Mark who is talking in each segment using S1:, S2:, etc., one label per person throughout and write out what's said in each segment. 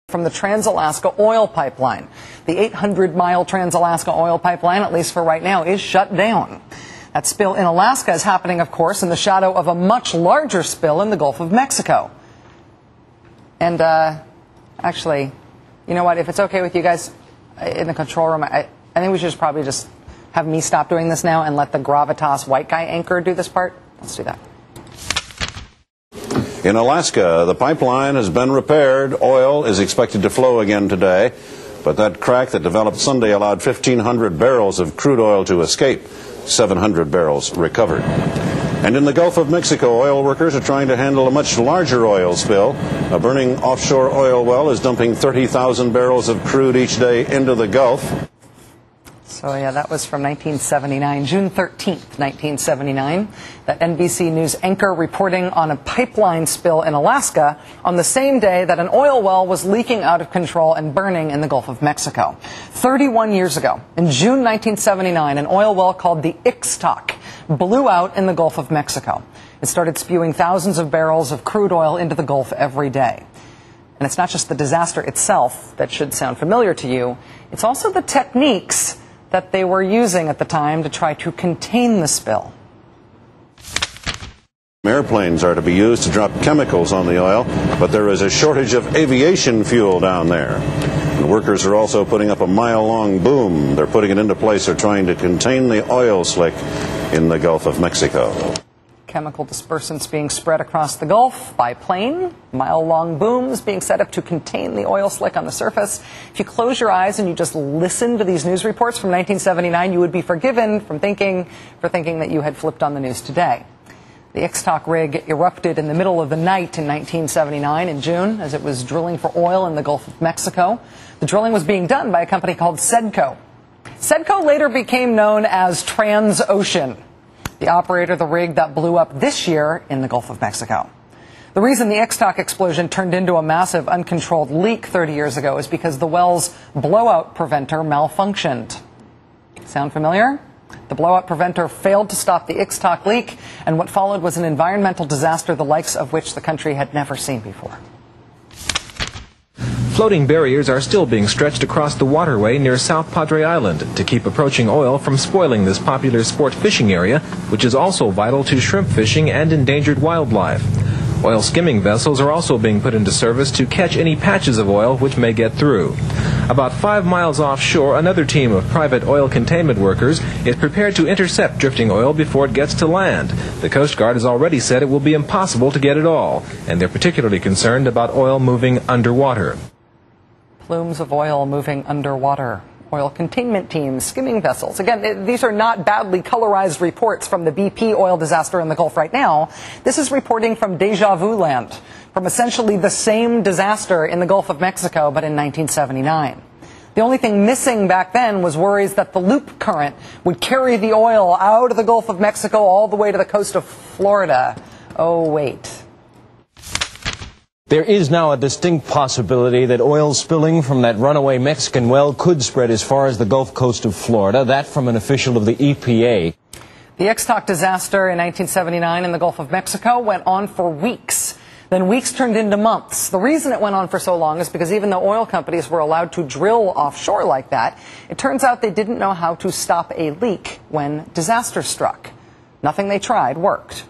S1: From the Trans-Alaska Oil Pipeline. The 800-mile Trans-Alaska Oil Pipeline, at least for right now, is shut down. That spill in Alaska is happening, of course, in the shadow of a much larger spill in the Gulf of Mexico. And actually, you know what, if it's okay with you guys in the control room, I think we should probably just have me stop doing this now and let the gravitas white guy anchor do this part. Let's do that.
S2: In Alaska, the pipeline has been repaired. Oil is expected to flow again today. But that crack that developed Sunday allowed 1,500 barrels of crude oil to escape. 700 barrels recovered. And in the Gulf of Mexico, oil workers are trying to handle a much larger oil spill. A burning offshore oil well is dumping 30,000 barrels of crude each day into the Gulf.
S1: So, yeah, that was from 1979, June 13th, 1979. That NBC News anchor reporting on a pipeline spill in Alaska on the same day that an oil well was leaking out of control and burning in the Gulf of Mexico. 31 years ago, in June 1979, an oil well called the Ixtoc blew out in the Gulf of Mexico. It started spewing thousands of barrels of crude oil into the Gulf every day. And it's not just the disaster itself that should sound familiar to you, it's also the techniques that they were using at the time to try to contain the spill.
S2: Airplanes are to be used to drop chemicals on the oil, but there is a shortage of aviation fuel down there. And workers are also putting up a mile-long boom. They're putting it into place. They're trying to contain the oil slick in the Gulf of Mexico.
S1: Chemical dispersants being spread across the Gulf by plane, mile-long booms being set up to contain the oil slick on the surface. If you close your eyes and you just listen to these news reports from 1979, you would be forgiven for thinking that you had flipped on the news today. The Ixtoc rig erupted in the middle of the night in 1979 in June as it was drilling for oil in the Gulf of Mexico. The drilling was being done by a company called Sedco. Sedco later became known as Transocean, the operator of the rig that blew up this year in the Gulf of Mexico. The reason the Ixtoc explosion turned into a massive uncontrolled leak 30 years ago is because the well's blowout preventer malfunctioned. Sound familiar? The blowout preventer failed to stop the Ixtoc leak, and what followed was an environmental disaster the likes of which the country had never seen before.
S3: Floating barriers are still being stretched across the waterway near South Padre Island to keep approaching oil from spoiling this popular sport fishing area, which is also vital to shrimp fishing and endangered wildlife. Oil skimming vessels are also being put into service to catch any patches of oil which may get through. About 5 miles offshore, another team of private oil containment workers is prepared to intercept drifting oil before it gets to land. The Coast Guard has already said it will be impossible to get it all, and they're particularly concerned about oil moving underwater.
S1: Plumes of oil moving underwater. Oil containment teams, skimming vessels. Again, these are not badly colorized reports from the BP oil disaster in the Gulf right now. This is reporting from Deja Vu land, from essentially the same disaster in the Gulf of Mexico, but in 1979. The only thing missing back then was worries that the loop current would carry the oil out of the Gulf of Mexico all the way to the coast of Florida. Oh, wait.
S4: There is now a distinct possibility that oil spilling from that runaway Mexican well could spread as far as the Gulf Coast of Florida. That from an official of the EPA.
S1: The Ixtoc disaster in 1979 in the Gulf of Mexico went on for weeks. Then weeks turned into months. The reason it went on for so long is because even though oil companies were allowed to drill offshore like that, it turns out they didn't know how to stop a leak when disaster struck. Nothing they tried worked.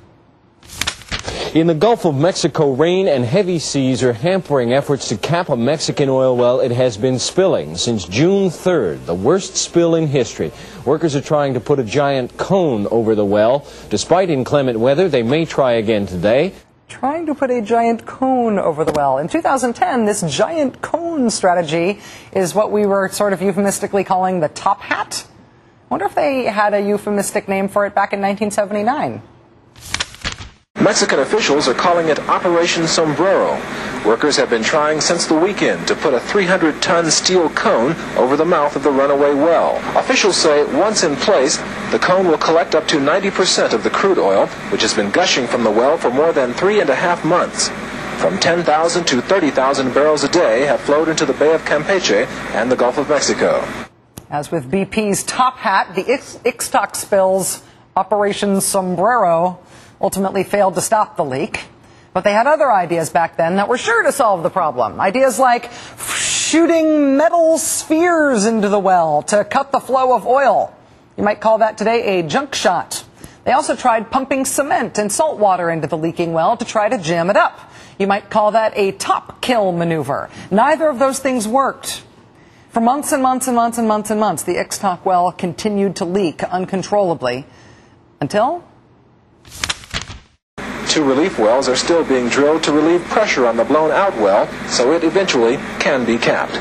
S4: In the Gulf of Mexico, rain and heavy seas are hampering efforts to cap a Mexican oil well it has been spilling since June 3rd, the worst spill in history. Workers are trying to put a giant cone over the well. Despite inclement weather, they may try again today.
S1: Trying to put a giant cone over the well. In 2010, this giant cone strategy is what we were sort of euphemistically calling the top hat. I wonder if they had a euphemistic name for it back in 1979.
S3: Mexican officials are calling it Operation Sombrero. Workers have been trying since the weekend to put a 300-ton steel cone over the mouth of the runaway well. Officials say once in place, the cone will collect up to 90% of the crude oil, which has been gushing from the well for more than 3.5 months. From 10,000 to 30,000 barrels a day have flowed into the Bay of Campeche and the Gulf of Mexico.
S1: As with BP's top hat, the Ixtoc spill's Operation Sombrero ultimately failed to stop the leak. But they had other ideas back then that were sure to solve the problem. Ideas like shooting metal spheres into the well to cut the flow of oil. You might call that today a junk shot. They also tried pumping cement and salt water into the leaking well to try to jam it up. You might call that a top kill maneuver. Neither of those things worked. For months and months and months and months and months, the Ixtoc well continued to leak uncontrollably until
S3: 2 relief wells are still being drilled to relieve pressure on the blown-out well, so it eventually can be capped.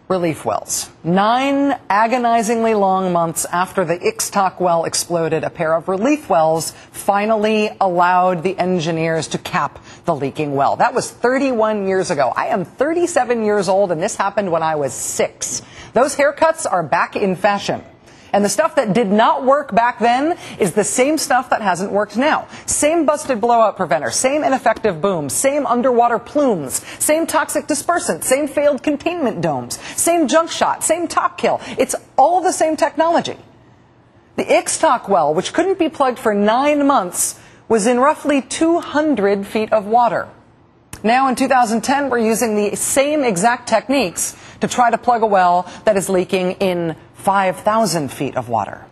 S1: Relief wells. 9 agonizingly long months after the Ixtoc well exploded, a pair of relief wells finally allowed the engineers to cap the leaking well. That was 31 years ago. I am 37 years old, and this happened when I was 6. Those haircuts are back in fashion. And the stuff that did not work back then is the same stuff that hasn't worked now. Same busted blowout preventer, same ineffective booms, same underwater plumes, same toxic dispersant, same failed containment domes, same junk shot, same top kill. It's all the same technology. The Ixtoc well, which couldn't be plugged for 9 months, was in roughly 200 feet of water. Now in 2010, we're using the same exact techniques to try to plug a well that is leaking in 5,000 feet of water.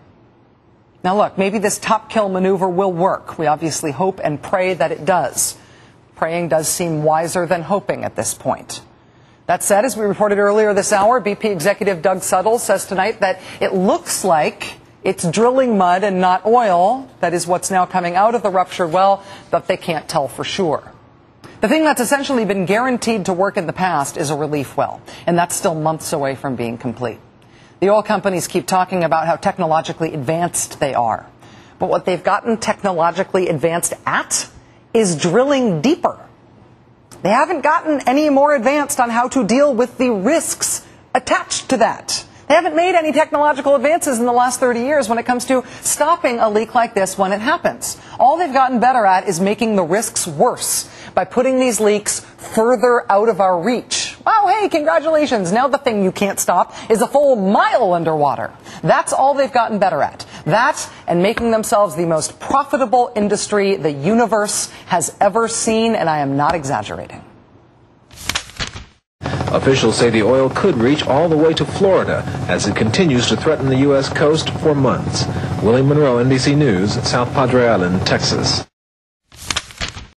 S1: Now look, maybe this top kill maneuver will work. We obviously hope and pray that it does. Praying does seem wiser than hoping at this point. That said, as we reported earlier this hour, BP executive Doug Suttles says tonight that it looks like it's drilling mud and not oil. That is what's now coming out of the ruptured well, but they can't tell for sure. The thing that's essentially been guaranteed to work in the past is a relief well, and that's still months away from being complete. The oil companies keep talking about how technologically advanced they are. But what they've gotten technologically advanced at is drilling deeper. They haven't gotten any more advanced on how to deal with the risks attached to that. They haven't made any technological advances in the last 30 years when it comes to stopping a leak like this when it happens. All they've gotten better at is making the risks worse by putting these leaks further out of our reach. Wow, hey, congratulations. Now the thing you can't stop is a full mile underwater. That's all they've gotten better at. That and making themselves the most profitable industry the universe has ever seen, and I am not exaggerating.
S3: Officials say the oil could reach all the way to Florida as it continues to threaten the U.S. coast for months. William Monroe, NBC News, South Padre Island, Texas.